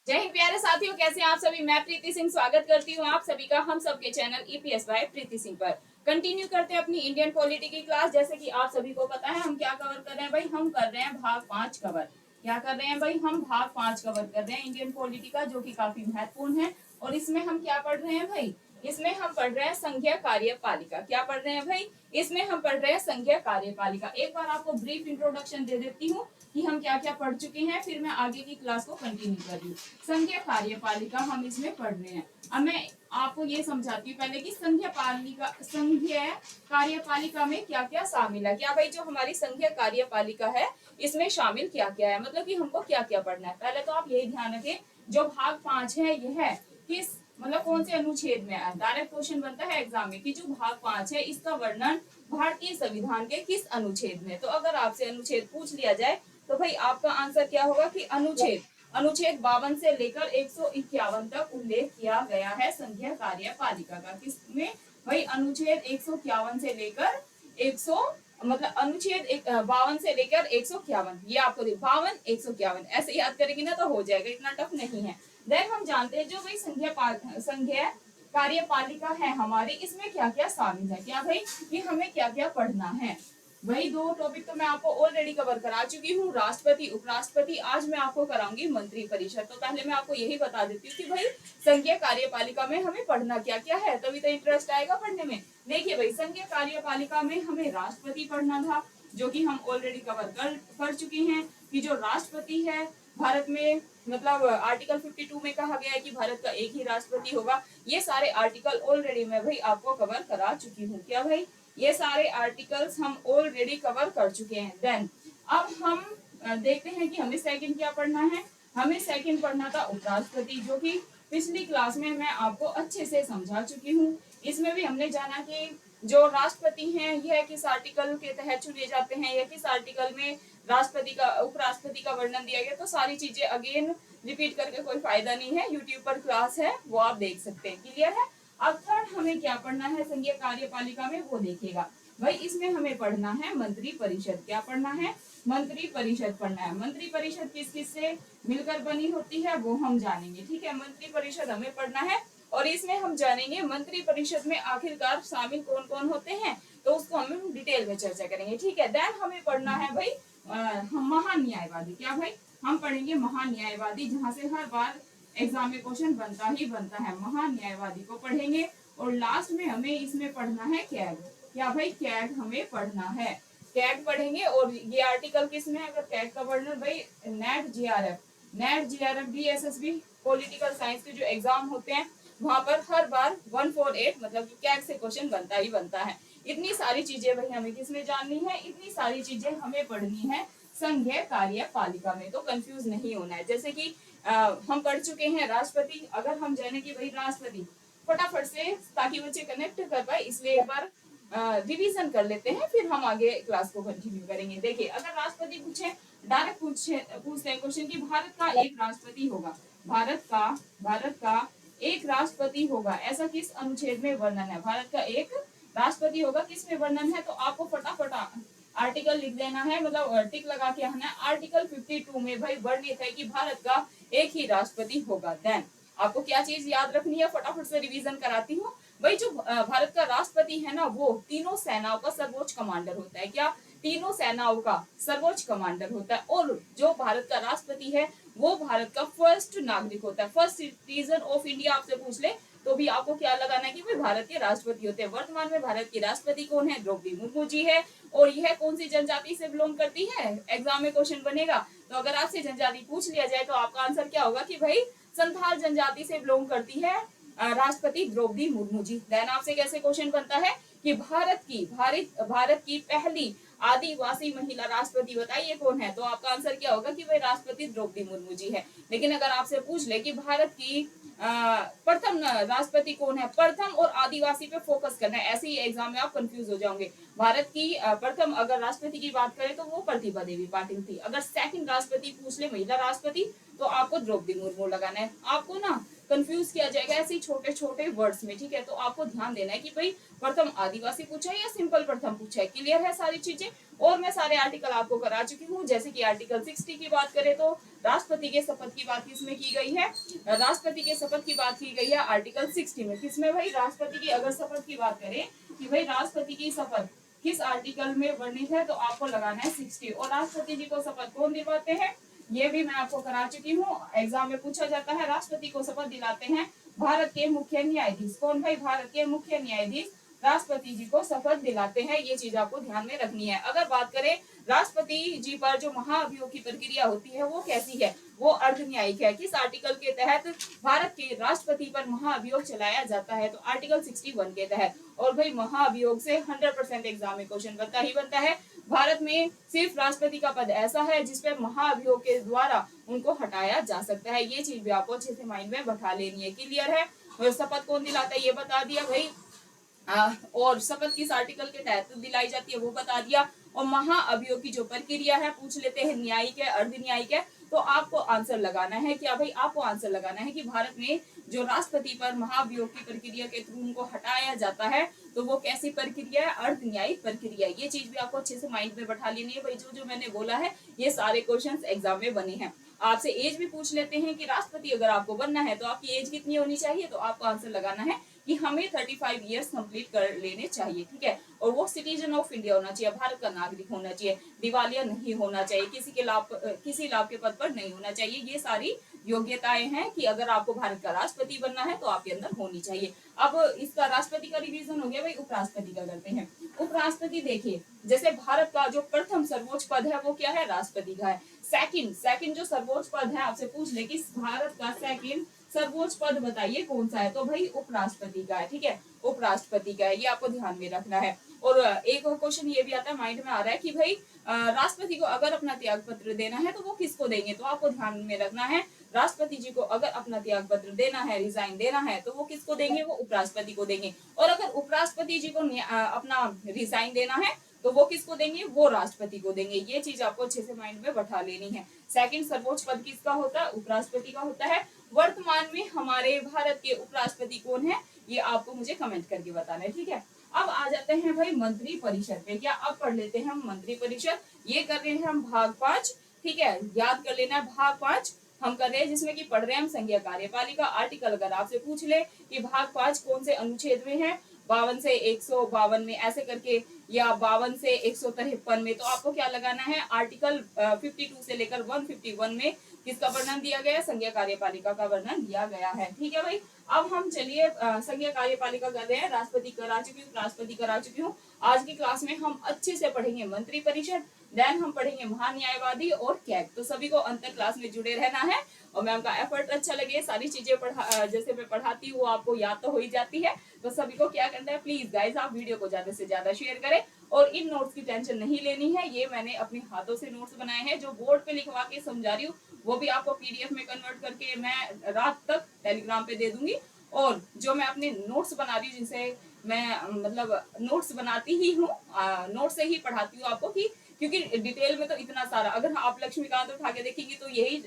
जय हिंद प्यारे साथियों, कैसे हैं आप सभी। मैं प्रीति सिंह स्वागत करती हूँ आप सभी का हम सबके चैनल ईपीएस बाय प्रीति सिंह पर। कंटिन्यू करते हैं अपनी इंडियन पॉलिटी की क्लास। जैसे कि आप सभी को पता है हम क्या कवर कर रहे हैं भाई, हम कर रहे हैं भाग 5 कवर। क्या कर रहे हैं भाई, हम भाग 5 कवर कर रहे हैं इंडियन पॉलिटी का, जो कि काफी महत्वपूर्ण है। और इसमें हम क्या पढ़ रहे हैं भाई, इसमें हम पढ़ रहे हैं संघीय कार्यपालिका। क्या पढ़ रहे हैं भाई, इसमें हम पढ़ रहे हैं संघीय कार्यपालिका। एक बार आपको ब्रीफ इंट्रोडक्शन दे देती हूँ कि हम क्या क्या पढ़ चुके हैं, फिर मैं आगे की क्लास को कंटिन्यू कर रही हूँ। संघीय कार्यपालिका हम इसमें पढ़ रहे हैं। अब मैं आपको ये समझाती हूँ पहले कि संघीय कार्यपालिका में क्या क्या शामिल है। क्या भाई, जो हमारी संघीय कार्यपालिका है इसमें शामिल क्या क्या है, मतलब कि हमको क्या क्या पढ़ना है। पहले तो आप यही ध्यान रखें, जो भाग 5 है यह किस मतलब कौन से अनुच्छेद में है। डायरेक्ट क्वेश्चन बनता है एग्जाम में कि जो भाग 5 है इसका वर्णन भारतीय संविधान के किस अनुच्छेद में। तो अगर आपसे अनुच्छेद पूछ लिया जाए तो भाई आपका आंसर क्या होगा कि अनुच्छेद 52 से लेकर 151 तक उल्लेख किया गया है संघीय कार्यपालिका का। किसमें भाई, अनुच्छेद 151 से लेकर 100 मतलब अनुच्छेद 52 से लेकर 151, ये आपको 52 151 ऐसे याद करेंगे ना तो हो जाएगा, इतना टफ नहीं है। देन हम जानते हैं जो भाई संघीय कार्यपालिका है हमारी, इसमें क्या क्या शामिल है। क्या भाई, कि हमें क्या क्या पढ़ना है। वही दो टॉपिक तो मैं आपको ऑलरेडी कवर करा चुकी हूँ, राष्ट्रपति उपराष्ट्रपति। आज मैं आपको कराऊंगी मंत्री परिषद। तो पहले मैं आपको यही बता देती हूँ कि भाई संघीय कार्यपालिका में हमें पढ़ना क्या क्या है, तभी तो इंटरेस्ट आएगा पढ़ने में। देखिए भाई, संघीय कार्यपालिका में हमें राष्ट्रपति पढ़ना था, जो कि हम ऑलरेडी कवर कर चुके हैं कि जो राष्ट्रपति है भारत में, मतलब आर्टिकल 52 में कहा गया है कि भारत का एक ही राष्ट्रपति होगा। ये सारे आर्टिकल ऑलरेडी मैं भाई आपको कवर करा चुकी हूँ। क्या भाई, ये सारे आर्टिकल्स हम ऑलरेडी कवर कर चुके हैं। देन अब हम देखते हैं कि हमें सेकंड क्या पढ़ना है। हमें सेकंड पढ़ना था उपराष्ट्रपति, जो कि पिछली क्लास में मैं आपको अच्छे से समझा चुकी हूँ। इसमें भी हमने जाना कि जो राष्ट्रपति हैं यह किस आर्टिकल के तहत चुने जाते हैं, या किस आर्टिकल में राष्ट्रपति का उपराष्ट्रपति का वर्णन दिया गया। तो सारी चीजें अगेन रिपीट करके कोई फायदा नहीं है, यूट्यूब पर क्लास है वो आप देख सकते हैं। क्लियर है। अब थर्ड हमें क्या पढ़ना है संघीय कार्यपालिका में, वो देखिएगा भाई। इसमें हमें पढ़ना है मंत्री परिषद। क्या पढ़ना है, मंत्री परिषद पढ़ना है। मंत्री परिषद किस किस से मिलकर बनी होती है वो हम जानेंगे। ठीक है, मंत्री परिषद हमें पढ़ना है। और इसमें हम जानेंगे मंत्री परिषद में आखिरकार शामिल कौन कौन होते हैं, तो उसको हम डिटेल में चर्चा करेंगे। ठीक है। देन हमें पढ़ना है भाई महान्यायवादी। क्या भाई, हम पढ़ेंगे महान्यायवादी, जहां से हर बार एग्जाम में क्वेश्चन बनता ही बनता है। महान्यायवादी को पढ़ेंगे। और लास्ट में हमें इसमें पढ़ना है कैग। क्या भाई, कैग हमें पढ़ना है। कैग पढ़ेंगे। और ये आर्टिकल किसमें है, अगर कैग का वर्णन भाई नेट जीआरएफ बीएसएसबी पॉलिटिकल साइंस के जो एग्जाम होते हैं वहां पर हर बार 148 मतलब कैग से क्वेश्चन बनता ही बनता है। इतनी सारी चीजें भाई हमें किसमें जाननी है, इतनी सारी चीजें हमें पढ़नी है संघीय कार्यपालिका में। तो कंफ्यूज नहीं होना है। जैसे कि हम पढ़ चुके हैं राष्ट्रपति, अगर हम जाने कि भाई राष्ट्रपति फटाफट से, ताकि बच्चे कनेक्ट कर पाए, इसलिए एक बार रिवीजन कर लेते हैं, फिर हम आगे क्लास को कंटिन्यू करेंगे। देखिए, अगर राष्ट्रपति पूछे, डायरेक्ट पूछते हैं क्वेश्चन कि भारत का एक राष्ट्रपति होगा, भारत का एक राष्ट्रपति होगा, ऐसा किस अनुच्छेद में वर्णन है। भारत का एक राष्ट्रपति होगा, किस में वर्णन है, तो आपको फटाफट आर्टिकल लिख देना है, मतलब टिक लगा के आना है। आर्टिकल 52 में भाई वर्णित है कि भारत का एक ही राष्ट्रपति होगा। देन आपको क्या चीज याद रखनी है, फटाफट से रिवीजन कराती हूँ भाई। जो भारत का राष्ट्रपति है ना, वो तीनों सेनाओं का सर्वोच्च कमांडर होता है। क्या, तीनों सेनाओं का सर्वोच्च कमांडर होता है। और जो भारत का राष्ट्रपति है वो भारत का फर्स्ट नागरिक होता है, फर्स्ट सिटीजन ऑफ इंडिया। आपसे पूछ ले तो भी आपको क्या लगाना है कि भाई भारत के राष्ट्रपति होते हैं। वर्तमान में भारत की राष्ट्रपति कौन है, द्रौपदी मुर्मू जी है। और यह कौन सी जनजाति से बिलोंग करती है, एग्जाम में क्वेश्चन बनेगा। तो अगर आपसे जनजाति पूछ लिया जाए तो आपका आंसर क्या होगा कि भाई संथाल जनजाति से बिलोंग करती है राष्ट्रपति द्रौपदी मुर्मू जी। देन आपसे कैसे क्वेश्चन बनता है कि भारत की पहली आदिवासी महिला राष्ट्रपति बताइए कौन है, तो आपका आंसर क्या होगा कि भाई राष्ट्रपति द्रौपदी मुर्मू जी है। लेकिन अगर आपसे पूछ ले कि भारत की प्रथम राष्ट्रपति कौन है, प्रथम और आदिवासी पे फोकस करना है, ऐसे ही एग्जाम में आप कंफ्यूज हो जाओगे। भारत की प्रथम अगर राष्ट्रपति की बात करें तो वो प्रतिभा देवी पाटिल थी। अगर सेकंड राष्ट्रपति पूछ ले महिला राष्ट्रपति, तो आपको द्रौपदी मुर्मू लगाना है। आपको ना कंफ्यूज किया जाएगा ऐसे छोटे छोटे वर्ड्स में, ठीक है। तो आपको ध्यान देना है कि भाई प्रथम आदिवासी पूछा है या सिंपल प्रथम पूछा है, क्लियर है सारी चीजें। और मैं सारे आर्टिकल आपको करा चुकी हूँ, जैसे कि आर्टिकल 60 की बात करें तो राष्ट्रपति के शपथ की बात किसमें की गई है, राष्ट्रपति के शपथ की बात की गई है आर्टिकल 60 में। किसमें भाई, राष्ट्रपति की अगर शपथ की बात करें कि भाई राष्ट्रपति की शपथ किस आर्टिकल में वर्णित है, तो आपको लगाना है 60। और राष्ट्रपति जी को शपथ कौन दिलवाते हैं, ये भी मैं आपको करा चुकी हूँ, एग्जाम में पूछा जाता है। राष्ट्रपति को शपथ दिलाते हैं भारत के मुख्य न्यायाधीश। कौन भाई, भारत के मुख्य न्यायाधीश राष्ट्रपति जी को शपथ दिलाते हैं, ये चीज आपको ध्यान में रखनी है। अगर बात करें राष्ट्रपति जी पर जो महाअभियोग की प्रक्रिया होती है वो कैसी है, वो अर्ध न्यायिक है। किस आर्टिकल के तहत भारत के राष्ट्रपति पर महाअभियोग चलाया जाता है, तो आर्टिकल 61 के तहत। और भाई महाअभियोग से 100% एग्जाम में क्वेश्चन बनता ही बनता है। भारत में सिर्फ राष्ट्रपति का पद ऐसा है जिसपे महाअभियोग के द्वारा उनको हटाया जा सकता है, ये चीज भी आपको अच्छे से माइंड में बैठा लेनी है, क्लियर है। शपथ कौन दिलाता है ये बता दिया भाई, और शपथ किस आर्टिकल के तहत दिलाई जाती है वो बता दिया। और महाअभियोग की जो प्रक्रिया है पूछ लेते हैं न्यायिक है अर्ध न्यायिक है, तो आपको आंसर लगाना है क्या भाई, आपको आंसर लगाना है कि भारत में जो राष्ट्रपति पर महाअभियोग की प्रक्रिया के थ्रू उनको हटाया जाता है तो वो कैसी प्रक्रिया है, अर्ध न्यायिक प्रक्रिया। ये चीज भी आपको अच्छे से माइंड में बैठा लेनी है भाई। जो मैंने बोला है ये सारे क्वेश्चंस एग्जाम में बने हैं। आपसे एज भी पूछ लेते हैं कि राष्ट्रपति अगर आपको बनना है तो आपकी एज कितनी होनी चाहिए, तो आपको आंसर लगाना है कि हमें 35 इयर्स कंप्लीट कर लेने चाहिए, ठीक है। और वो सिटीजन ऑफ इंडिया होना चाहिए, भारत का नागरिक होना चाहिए, दिवालिया नहीं होना चाहिए, किसी लाभ के पद पर नहीं होना चाहिए। ये सारी योग्यताएं हैं कि अगर आपको भारत का राष्ट्रपति बनना है तो आपके अंदर होनी चाहिए। अब इसका राष्ट्रपति का रिवीजन हो गया भाई, उपराष्ट्रपति का करते हैं। उपराष्ट्रपति देखिए, जैसे भारत का जो प्रथम सर्वोच्च पद है वो क्या है, राष्ट्रपति का है। सेकंड जो सर्वोच्च पद है आपसे पूछ ले कि भारत का सेकंड सर्वोच्च पद बताइए कौन सा है, तो भाई उपराष्ट्रपति का है, ठीक है, उपराष्ट्रपति का है, ये आपको ध्यान में रखना है। और एक और क्वेश्चन ये भी आता है माइंड में आ रहा है कि भाई राष्ट्रपति को अगर अपना त्याग पत्र देना है तो वो किसको देंगे, तो आपको ध्यान में रखना है राष्ट्रपति जी को अगर अपना त्याग पत्र देना है, रिजाइन देना है, तो वो किसको देंगे, वो उपराष्ट्रपति को देंगे। और अगर उपराष्ट्रपति जी को अपना रिजाइन देना है तो वो किसको देंगे, वो राष्ट्रपति को देंगे। ये चीज आपको अच्छे से माइंड में बैठा लेनी है। सेकंड सर्वोच्च पद किसका होता है, उपराष्ट्रपति का होता है। वर्तमान में हमारे भारत के उपराष्ट्रपति कौन है, ये आपको मुझे कमेंट करके बताना है, ठीक है। अब आ जाते हैं भाई मंत्री परिषद पे, क्या अब पढ़ लेते हैं हम मंत्री परिषद। ये कर रहे हैं हम भाग 5, ठीक है, याद कर लेना है भाग 5 हम कर रहे हैं, जिसमें कि पढ़ रहे हैं हम संघीय कार्यपालिका। आर्टिकल अगर आपसे पूछ ले कि भाग 5 कौन से अनुच्छेद में है, 52 से 152 में ऐसे करके, या 52 से 153 में, तो आपको क्या लगाना है, आर्टिकल 52 से लेकर 151 में किसका वर्णन दिया गया है, संघीय कार्यपालिका का वर्णन दिया गया है, ठीक है भाई। अब हम चलिए संघीय कार्यपालिका कर रहे हैं, राष्ट्रपति करा चुकी हूँ, राष्ट्रपति करा चुकी हूँ। आज की क्लास में हम अच्छे से पढ़ेंगे मंत्री परिषद, देन हम पढ़ेंगे महान्यायवादी और कैग। तो सभी को अंत तक क्लास में जुड़े रहना है। और मैम का एफर्ट अच्छा लगे, सारी चीजें जैसे मैं पढ़ाती हूँ आपको याद तो हो ही जाती है। तो सभी को क्या करना है, प्लीज गाइज आप वीडियो को ज्यादा से ज्यादा शेयर करें। और इन नोट्स की टेंशन नहीं लेनी है, ये मैंने अपने हाथों से नोट्स बनाए हैं, जो बोर्ड पे लिखवा के समझा रही हूँ वो भी आपको पीडीएफ में कन्वर्ट करके मैं रात तक टेलीग्राम पे दे दूंगी। और जो मैं अपने नोट्स बना रही हूँ, जिनसे मैं मतलब नोट्स बनाती ही हूँ, नोट से ही पढ़ाती हूँ आपको, कि क्योंकि डिटेल में तो इतना सारा, अगर आप लक्ष्मीकांत उठा के देखेंगे तो यही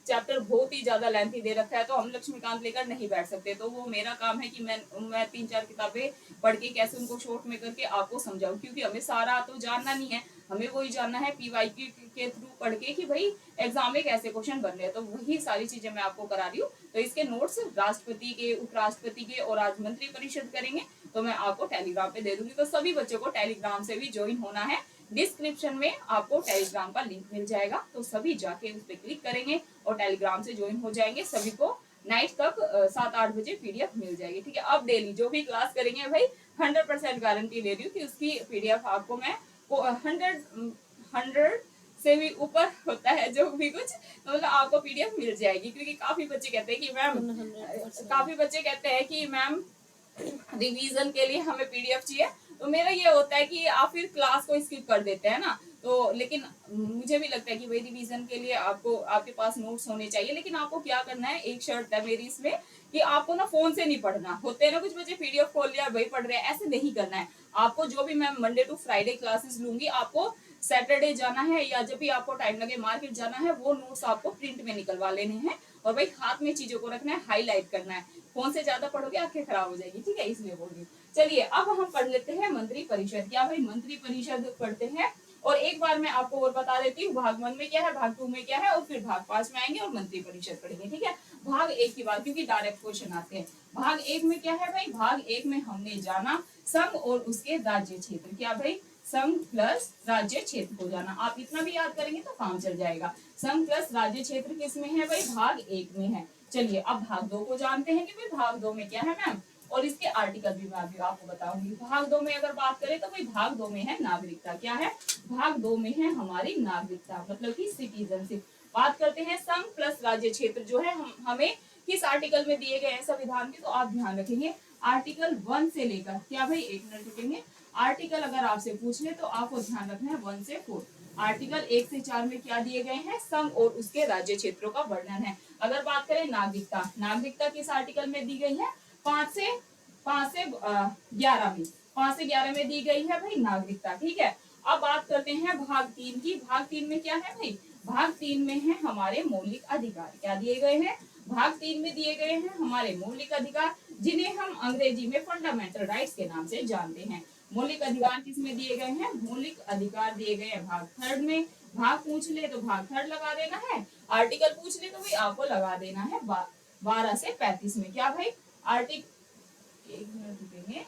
चैप्टर बहुत ही ज्यादा लेंथी दे रखा है, तो हम लक्ष्मीकांत लेकर नहीं बैठ सकते। तो वो मेरा काम है कि मैं 3-4 किताबें पढ़ के कैसे उनको शॉर्ट में करके आपको समझाऊं, क्योंकि हमें सारा तो जानना नहीं है, हमें वही जानना है पीवाईक्यू के थ्रू पढ़ के कि भाई एग्जाम में कैसे क्वेश्चन बन रहे हैं। तो वही सारी चीजें मैं आपको करा रही हूँ। तो इसके नोट्स राष्ट्रपति के, उपराष्ट्रपति के और आज मंत्री परिषद करेंगे, तो मैं आपको टेलीग्राम पे दे दूंगी। तो सभी बच्चों को टेलीग्राम से भी ज्वाइन होना है, डिस्क्रिप्शन में आपको टेलीग्राम का लिंक मिल जाएगा, तो सभी जाके उस पर क्लिक करेंगे और टेलीग्राम से ज्वाइन हो जाएंगे। सभी को नाइट तक 7-8 बजे पीडीएफ मिल जाएगी, ठीक है। अब डेली जो भी क्लास करेंगे भाई 100% गारंटी ले रही हूँ कि उसकी पीडीएफ आपको मैं 100 से भी ऊपर होता है जो भी कुछ, तो मतलब आपको पीडीएफ मिल जाएगी। क्योंकि काफी बच्चे कहते हैं कि मैम रिवीजन के लिए हमें पीडीएफ चाहिए। तो मेरा ये होता है कि आप फिर क्लास को स्किप कर देते हैं ना, तो लेकिन मुझे भी लगता है कि भाई रिवीजन के लिए आपको आपके पास नोट्स होने चाहिए। लेकिन आपको क्या करना है, एक शर्त है मेरी इसमें कि आपको ना फोन से नहीं पढ़ना। होते हैं ना कुछ बच्चे पीडीएफ खोल लिया भाई पढ़ रहे हैं, ऐसे नहीं करना है आपको। जो भी मैं मंडे टू फ्राइडे क्लासेस लूंगी, आपको सैटरडे जाना है या जब भी आपको टाइम लगे मार्केट जाना है, वो नोट्स आपको प्रिंट में निकलवा लेने हैं और भाई हाथ में चीजों को रखना है, हाईलाइट करना है। फोन से ज्यादा पढ़ोगे आंखें खराब हो जाएगी, ठीक है, इसलिए बोल रही हूँ। चलिए अब हम पढ़ लेते हैं मंत्री परिषद। क्या भाई मंत्री परिषद पढ़ते हैं। और एक बार मैं आपको और बता देती हूँ, भाग 1 में क्या है, भाग 2 में क्या है, और फिर भाग 5 में आएंगे और मंत्री परिषद पढ़ेंगे, ठीक है। भाग 1 की बात, क्योंकि डायरेक्ट क्वेश्चन आते हैं। भाग 1 में क्या है भाई, भाग 1 में हमने जाना संघ और उसके राज्य क्षेत्र। क्या भाई, संघ प्लस राज्य क्षेत्र को जाना। आप इतना भी याद करेंगे तो काम चल जाएगा। संघ प्लस राज्य क्षेत्र किस में है भाई, भाग 1 में है। चलिए अब भाग 2 को जानते हैं कि भाई भाग 2 में क्या है मैम, और इसके आर्टिकल भी मैं अभी आपको बताऊंगी। भाग 2 में अगर बात करें तो भाई भाग 2 में है नागरिकता। क्या है, भाग 2 में है हमारी नागरिकता, मतलब कि सिटीजनशिप। बात करते हैं संघ प्लस राज्य क्षेत्र जो है हमें किस आर्टिकल में दिए गए हैं संविधान के, तो आप ध्यान रखेंगे आर्टिकल 1 से लेकर, क्या भाई एक मिनट रुकेंगे, आर्टिकल अगर आपसे पूछ ले तो आपको ध्यान रखना है 1 से 4। आर्टिकल 1 से 4 में क्या दिए गए हैं, संघ और उसके राज्य क्षेत्रों का वर्णन है। अगर बात करें नागरिकता, नागरिकता किस आर्टिकल में दी गई है, 5 से 11 में, 5 से 11 में दी गई है भाई नागरिकता, ठीक है। अब बात करते हैं भाग 3 की। भाग 3 में क्या है भाई, भाग 3 में है हमारे मौलिक अधिकार। क्या दिए गए हैं, भाग 3 में दिए गए हैं हमारे मौलिक अधिकार, जिन्हें हम अंग्रेजी में फंडामेंटल राइट्स के नाम से जानते हैं। मौलिक अधिकार किसमें दिए गए हैं, मौलिक अधिकार दिए गए हैं भाग 3 में। भाग पूछ ले तो भाग 3 लगा देना है, आर्टिकल पूछ ले तो भाई आपको लगा देना है 12 से 35 में। क्या भाई, आर्टिकल, एक मिनट रुकेंगे,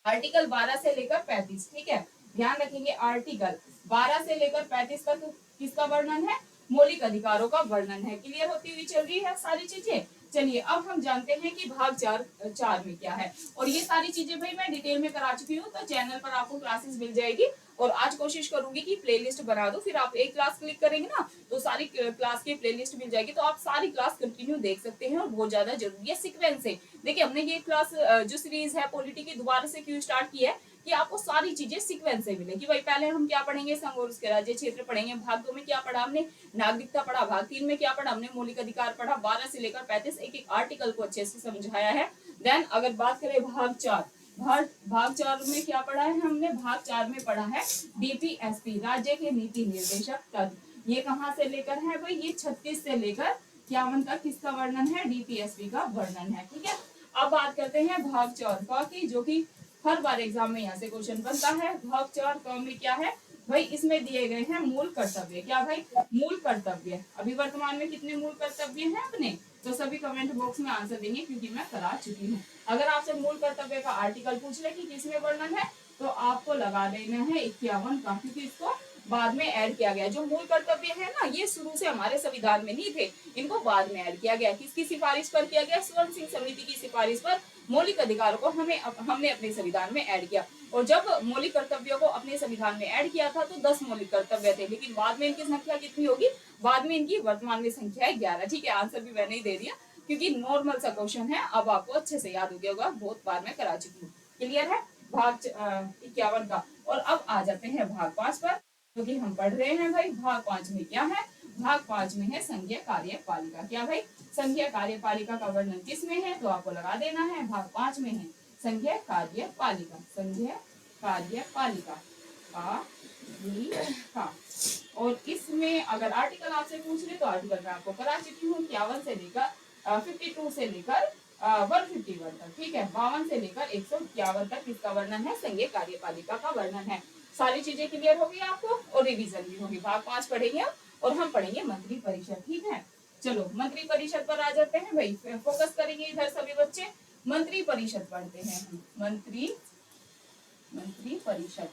आर्टिकल 12 से लेकर 35, ठीक है, ध्यान रखेंगे आर्टिकल 12 से लेकर 35 तक किसका वर्णन है, मौलिक अधिकारों का वर्णन है। क्लियर होती हुई चल रही है सारी चीजें। चलिए अब हम जानते हैं कि भाग 4 में क्या है, और ये सारी चीजें भाई मैं डिटेल में करा चुकी हूँ, तो चैनल पर आपको क्लासेस मिल जाएगी। और आज कोशिश करूंगी कि प्लेलिस्ट बना दो, फिर आप एक क्लास क्लिक करेंगे ना तो सारी क्लास की प्लेलिस्ट मिल जाएगी, तो आप सारी क्लास कंटिन्यू देख सकते हैं। और बहुत ज्यादा जरूरी है सीक्वेंस से। देखिए हमने ये क्लास जो सीरीज है पॉलिटी की दोबारा से क्यों स्टार्ट की है, कि आपको सारी चीजें सीक्वेंस से मिले। कि भाई पहले हम क्या पढ़ेंगे, संघ और उसके राज्य क्षेत्र पढ़ेंगे, भाग 2 में क्या पढ़ा हमने, नागरिकता पढ़ा, भाग 3 में क्या पढ़ा हमने, मौलिक अधिकार पढ़ा, 12 से लेकर 35 एक एक आर्टिकल को अच्छे से समझाया है। देन अगर बात करें भाग 4, भाग 4 में क्या पढ़ा है हमने, भाग 4 में पढ़ा है डीपीएसपी, राज्य के नीति निर्देशक तत्व। ये कहाँ से लेकर है भाई, ये 36 से लेकर 51 तक किसका वर्णन है, डीपीएसपी का वर्णन है, ठीक है। अब बात करते हैं भाग 4 का, की जो कि हर बार एग्जाम में यहाँ से क्वेश्चन बनता है। भाग 4 में क्या है भाई, इसमें दिए गए हैं मूल कर्तव्य। क्या भाई, मूल कर्तव्य। अभी वर्तमान में कितने मूल कर्तव्य हैं अपने, तो सभी कमेंट बॉक्स में आंसर देंगे, क्योंकि मैं करा चुकी हूँ। अगर आपसे मूल कर्तव्य का आर्टिकल पूछ ले कि किसमें वर्णन है, तो आपको लगा देना है 51 का, क्योंकि इसको बाद में ऐड किया गया। जो मूल कर्तव्य है ना, ये शुरू से हमारे संविधान में नहीं थे, इनको बाद में ऐड किया गया। किसकी सिफारिश पर किया गया, स्वर्ण सिंह समिति की सिफारिश पर मौलिक अधिकारों को हमने अपने संविधान में ऐड किया। और जब मौलिक कर्तव्यों को अपने संविधान में ऐड किया था तो 10 मौलिक कर्तव्य थे, लेकिन बाद में इनकी संख्या कितनी होगी, बाद में इनकी वर्तमान में संख्या है 11, ठीक है। आंसर भी मैंने ही दे दिया, क्योंकि नॉर्मल सा क्वेश्चन है, अब आपको अच्छे से याद हो गया होगा, बहुत बार मैं करा चुकी हूँ। क्लियर है भाग 51 का। और अब आ जाते हैं भाग 5 पर, क्योंकि हम पढ़ रहे हैं भाई भाग 5 में क्या है, भाग 5 में है संघीय कार्यपालिका। क्या भाई, संघीय कार्यपालिका का वर्णन किसमें है, तो आपको लगा देना है भाग 5 में है संघीय कार्यपालिका, संघीय कार्यपालिका का। और इसमें अगर आर्टिकल आपसे पूछ ले तो आर्टिकल मैं आपको करा चुकी हूँ, 51 से लेकर 52 से लेकर 151 तक, ठीक है, 52 से लेकर 151 तक इसका वर्णन है, संघीय कार्यपालिका का वर्णन है। सारी चीजें क्लियर होगी आपको, और रिवीजन भी होगी। भाग 5 पढ़ेंगे और हम पढ़ेंगे मंत्री परिषद, ठीक है। चलो मंत्री परिषद पर आ जाते हैं भाई, फोकस करेंगे इधर सभी बच्चे। मंत्री परिषद पढ़ते हैं हम, मंत्री परिषद।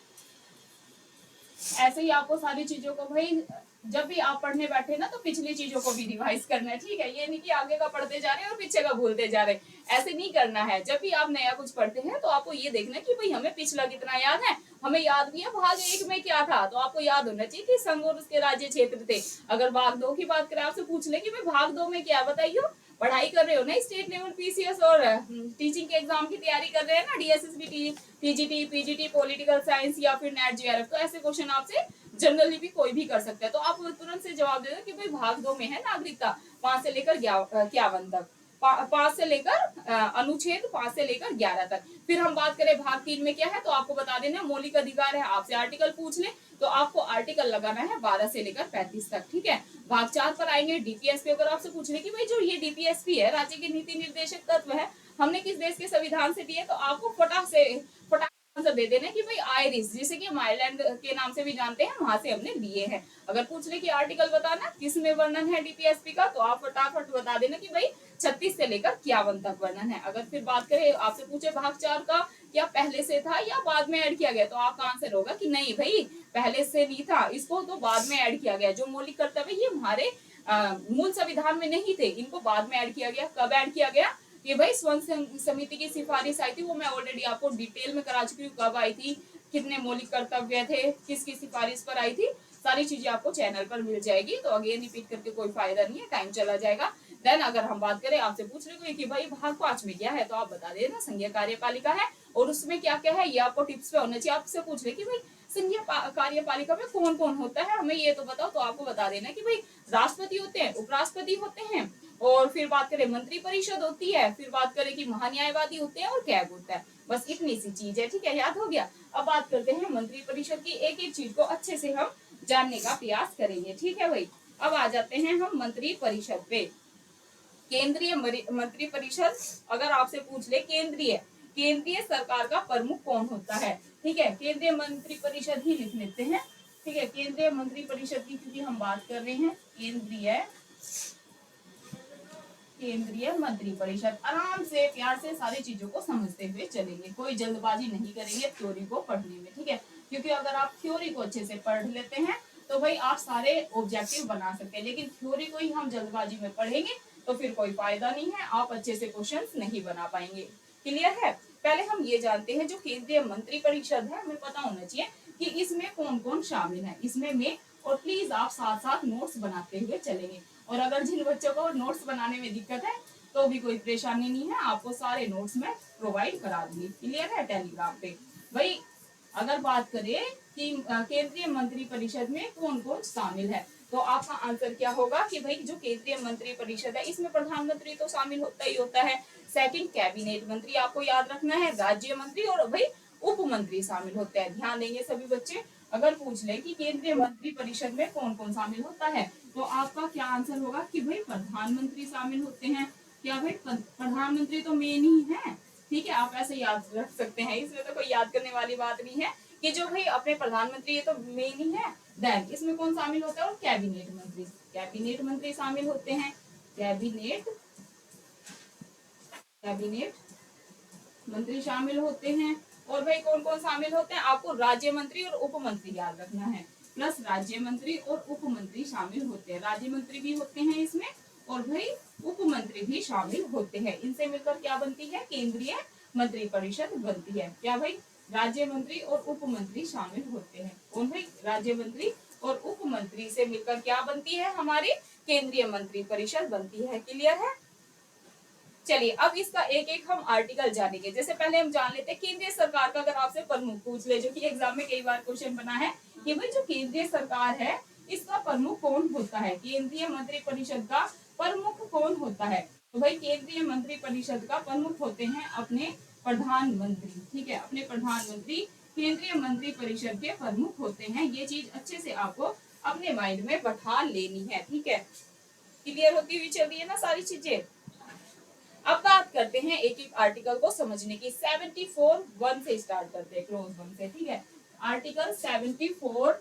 ऐसे ही आपको सारी चीजों को भाई जब भी आप पढ़ने बैठे ना तो पिछली चीजों को भी रिवाइज करना है, ठीक है। ये नहीं कि आगे का पढ़ते जा रहे हैं और पीछे का भूलते जा रहे हैं, ऐसे नहीं करना है। जब भी आप नया कुछ पढ़ते हैं तो आपको ये देखना है कि भाई हमें पिछला कितना याद है, हमें याद भी है भाग 1 में क्या था, तो आपको याद होना चाहिए कि संघ और उसके राज्य क्षेत्र थे। अगर भाग 2 की बात करें, आपसे पूछ ले कि भाई भाग 2 में क्या, बताइए। पढ़ाई कर रहे हो ना, स्टेट लेवल पीसीएस और टीचिंग के एग्जाम की तैयारी कर रहे हैं ना, DSSB, TGT, PGT, political science या फिर नेट जेआरएफ, तो ऐसे क्वेश्चन आपसे जनरली भी कोई भी कर सकता है। तो आप तुरंत से जवाब दे दो कि भाई भाग 2 में है नागरिकता, 5 से लेकर 51 तक। पांच से लेकर अनुच्छेद 5 से लेकर 11 तक। फिर हम बात करें भाग 3 में क्या है, तो आपको बता देना मौलिक अधिकार है, आपसे आर्टिकल पूछ ले तो आपको आर्टिकल लगाना है 12 से लेकर 35 तक, ठीक है। भाग 4 पर आएंगे डीपीएसपी। अगर आपसे पूछ ले कि भाई जो ये डीपीएसपी है, राज्य के नीति निर्देशक तत्व है, हमने किस देश के संविधान से दिए, तो आपको फटाक आंसर दे देना कि भाई आयरिश, जिसे कि हम आयरलैंड के नाम से भी जानते हैं, वहां से हमने लिए हैं। अगर पूछ ले कि आर्टिकल बताना किस में वर्णन है डीपीएसपी का, तो आप फटाफट बता देना कि भाई 36 से लेकर 51 तक वर्णन है। अगर फिर बात करें, आपसे पूछे भाग 4 का क्या पहले से था या बाद में ऐड किया गया, तो आपका आंसर होगा कि नहीं भाई, पहले से नहीं था, इसको तो बाद में ऐड किया गया। जो मौलिक कर्तव्य ये हमारे मूल संविधान में नहीं थे, इनको बाद में ऐड किया गया। कब ऐड किया गया, ये भाई स्वर्ण समिति की सिफारिश आई थी, वो मैं ऑलरेडी आपको डिटेल में करा चुकी हूँ, कब आई थी, कितने मौलिक कर्तव्य थे, किसकी सिफारिश पर आई थी, सारी चीजें आपको चैनल पर मिल जाएगी। तो अगेन रिपीट करके कोई फायदा नहीं है, टाइम चला जाएगा। देन अगर हम बात करें, आपसे पूछ रहे कि भाई भाग 5 में क्या है, तो आप बता देना संघीय कार्यपालिका है, और उसमें क्या क्या है ये आपको टिप्स पे होना चाहिए। आपसे पूछ रहे कि भाई संघीय कार्यपालिका में कौन कौन होता है, हमें ये तो बताओ, तो आपको बता देना कि भाई राष्ट्रपति होते हैं, उपराष्ट्रपति होते हैं, और फिर बात करें मंत्री परिषद होती है, फिर बात करें कि महान्यायवादी होते हैं और कैग होता है। बस इतनी सी चीज है, ठीक है, याद हो गया। अब बात करते हैं मंत्री परिषद की, एक एक चीज को अच्छे से हम जानने का प्रयास करेंगे, ठीक है भाई। अब आ जाते हैं हम मंत्री परिषद पे। केंद्रीय मंत्री परिषद, अगर आपसे पूछ ले केंद्रीय सरकार का प्रमुख कौन होता है, ठीक है, केंद्रीय मंत्री परिषद ही लिख लेते हैं, ठीक है। केंद्रीय मंत्री परिषद की क्योंकि हम बात कर रहे हैं, केंद्रीय मंत्री परिषद, आराम से प्यार से सारी चीजों को समझते हुए चलेंगे, कोई जल्दबाजी नहीं करेंगे थ्योरी को पढ़ने में, ठीक है। क्योंकि अगर आप थ्योरी को अच्छे से पढ़ लेते हैं तो भाई आप सारे ऑब्जेक्टिव बना सकते हैं, लेकिन थ्योरी को ही हम जल्दबाजी में पढ़ेंगे तो फिर कोई फायदा नहीं है, आप अच्छे से क्वेश्चन नहीं बना पाएंगे। क्लियर है। पहले हम ये जानते हैं जो केंद्रीय मंत्री परिषद है, हमें पता होना चाहिए कि इसमें कौन कौन शामिल है, इसमें में, और प्लीज आप साथ साथ नोट्स बनाते हुए चलेंगे। और अगर जिन बच्चों को नोट्स बनाने में दिक्कत है तो भी कोई परेशानी नहीं है, आपको सारे नोट्स में प्रोवाइड करा दूंगी। क्लियर है। टेलीग्राम पे भाई अगर बात करें कि केंद्रीय मंत्री परिषद में कौन कौन शामिल है, तो आपका आंसर क्या होगा कि भाई जो केंद्रीय मंत्री परिषद है इसमें प्रधानमंत्री तो शामिल होता ही होता है, सेकंड कैबिनेट मंत्री आपको याद रखना है, राज्य मंत्री और भाई उप मंत्री शामिल होते हैं। ध्यान देंगे सभी बच्चे। अगर पूछ ले कि केंद्रीय मंत्री परिषद में कौन कौन शामिल होता है, तो आपका क्या आंसर होगा कि भाई प्रधानमंत्री शामिल होते हैं। क्या भाई प्रधानमंत्री तो मेन ही है, ठीक है, आप ऐसे याद रख सकते हैं, इसमें तो कोई याद करने वाली बात नहीं है कि जो भाई अपने प्रधानमंत्री ये तो मेन ही है। देन इसमें कौन शामिल होता है, और कैबिनेट मंत्री शामिल होते हैं, कैबिनेट मंत्री शामिल होते हैं। और भाई कौन कौन शामिल होते हैं, आपको राज्य मंत्री और उप मंत्री याद रखना है, प्लस राज्य मंत्री और उप मंत्री शामिल होते हैं, राज्य मंत्री भी होते हैं इसमें और भाई उप मंत्री भी शामिल होते हैं। इनसे मिलकर क्या बनती है, केंद्रीय मंत्री परिषद बनती है। क्या भाई राज्य मंत्री और उप मंत्री शामिल होते हैं, और भाई राज्य मंत्री और उप मंत्री से मिलकर क्या बनती है, हमारी केंद्रीय मंत्री परिषद बनती है। क्लियर है। चलिए अब इसका एक एक हम आर्टिकल जानेंगे। जैसे पहले हम जान लेते हैं केंद्रीय सरकार का, अगर आपसे प्रमुख पूछ ले, जो कि एग्जाम में कई बार क्वेश्चन बना है कि भाई जो केंद्रीय सरकार है इसका प्रमुख कौन होता है, केंद्रीय मंत्री परिषद का प्रमुख कौन होता है, तो भाई केंद्रीय मंत्री परिषद का प्रमुख होते हैं अपने प्रधानमंत्री, ठीक है, अपने प्रधानमंत्री केंद्रीय मंत्री परिषद के प्रमुख होते हैं। ये चीज अच्छे से आपको अपने माइंड में बैठा लेनी है, ठीक है। क्लियर होती हुई चल रही है ना सारी चीजें। अब बात करते हैं एक एक आर्टिकल को समझने की। 74(1) से स्टार्ट करते हैं, क्लोज 1 से, ठीक है। आर्टिकल 74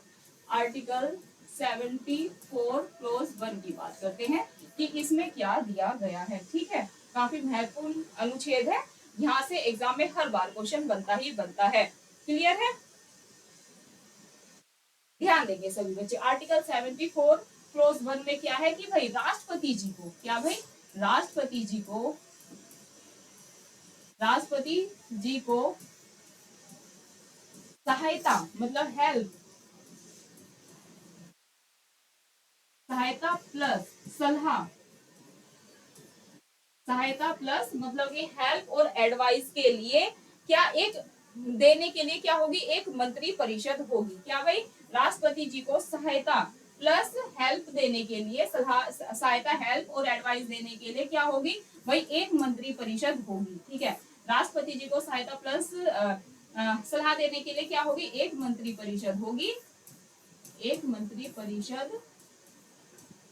क्लोज 1 की बात करते हैं कि इसमें क्या दिया गया है, ठीक है। काफी महत्वपूर्ण अनुच्छेद है, यहाँ से एग्जाम में हर बार क्वेश्चन बनता ही बनता है। क्लियर है। ध्यान देंगे सभी बच्चे। आर्टिकल 74 क्लोज 1 में क्या है कि भाई राष्ट्रपति जी को, क्या भाई राष्ट्रपति जी को सहायता मतलब हेल्प, सहायता प्लस सलाह, सहायता प्लस मतलब कि हेल्प और एडवाइस के लिए क्या एक देने के लिए क्या होगी, एक मंत्री परिषद होगी। क्या भाई राष्ट्रपति जी को सहायता प्लस हेल्प देने के लिए, सलाह सहायता, हेल्प और एडवाइस देने के लिए क्या होगी भाई, एक मंत्री परिषद होगी। ठीक है, राष्ट्रपति जी को सहायता प्लस सलाह देने के लिए क्या होगी, एक मंत्री परिषद होगी। एक मंत्री परिषद,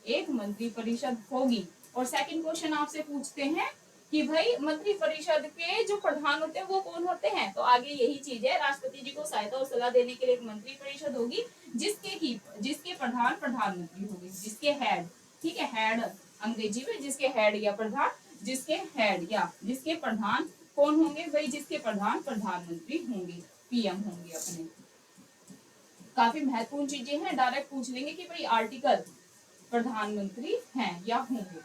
एक मंत्री परिषद होगी। और सेकंड क्वेश्चन आपसे पूछते हैं कि भाई मंत्री परिषद के जो प्रधान होते हैं वो कौन होते हैं, तो आगे यही चीज है, राष्ट्रपति जी को सहायता और सलाह देने के लिए एक मंत्री परिषद होगी, जिसके प्रधान प्रधानमंत्री होगी, जिसके हेड, ठीक है, हेड अंग्रेजी में, जिसके हेड या प्रधान, जिसके हेड या जिसके प्रधान कौन होंगे भाई, जिसके प्रधान प्रधानमंत्री होंगे, पीएम होंगे अपने। काफी महत्वपूर्ण चीजें हैं, डायरेक्ट पूछ लेंगे कि भाई आर्टिकल प्रधानमंत्री हैं या होंगे,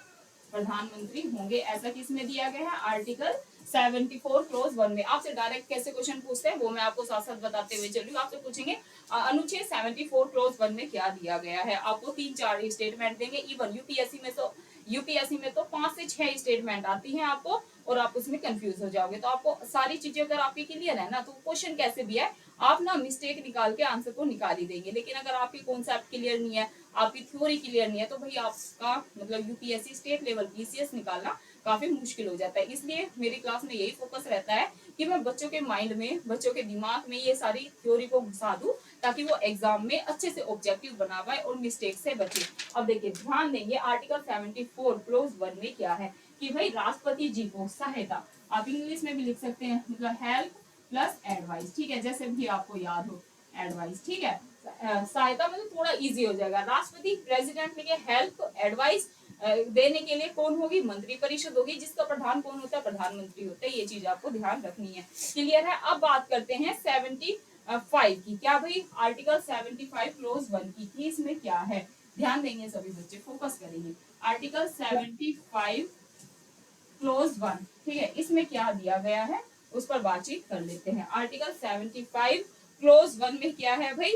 प्रधानमंत्री होंगे, ऐसा किसमें दिया गया है, आर्टिकल 74 क्लोज 1 में। आपसे डायरेक्ट कैसे क्वेश्चन पूछते हैं वो मैं आपको साथ साथ बताते हुए चल रही हूँ। आपसे पूछेंगे अनुच्छेद 74 क्लोज 1 में क्या दिया गया है, आपको 3-4 स्टेटमेंट देंगे। इवन यूपीएससी में तो 5 से 6 स्टेटमेंट आती है आपको, और आप उसमें कंफ्यूज हो जाओगे। तो आपको सारी चीजें अगर आपकी क्लियर है ना, तो क्वेश्चन कैसे भी है आप ना मिस्टेक निकाल के आंसर को निकाल ही देंगे। लेकिन अगर आपकी कॉन्सेप्ट क्लियर नहीं है, आपकी थ्योरी क्लियर नहीं है, तो भाई आपका मतलब यूपीएससी स्टेट लेवल पीसीएस निकालना काफी मुश्किल हो जाता है। इसलिए मेरी क्लास में यही फोकस रहता है कि मैं बच्चों के माइंड में, बच्चों के दिमाग में ये सारी थ्योरी को घुसा दूं, ताकि वो एग्जाम में अच्छे से ऑब्जेक्टिव बना पाए और मिस्टेक से बचे। अब देखिए, ध्यान देंगे आर्टिकल 74 क्लोज 1 में क्या है कि भाई राष्ट्रपति जी को सहायता, आप इंग्लिश में भी लिख सकते हैं, मतलब हेल्प प्लस एडवाइस, ठीक है, जैसे भी आपको याद हो, एडवाइस, ठीक है, सहायता मतलब थोड़ा इजी हो जाएगा। राष्ट्रपति प्रेसिडेंट के लिए हेल्प एडवाइस देने के लिए कौन होगी, मंत्री परिषद होगी, जिसका प्रधान कौन होता है, प्रधानमंत्री होता है। ये चीज आपको ध्यान रखनी है, क्लियर है। अब बात करते हैं 75 की, क्या भाई आर्टिकल 75 क्लोज 1 की इसमें क्या है, ध्यान देंगे सभी बच्चे, फोकस करेंगे। आर्टिकल 75 क्लोज 1, ठीक है, इसमें क्या दिया गया है उस पर बातचीत कर लेते हैं। आर्टिकल 75 क्लोज 1 में क्या है भाई,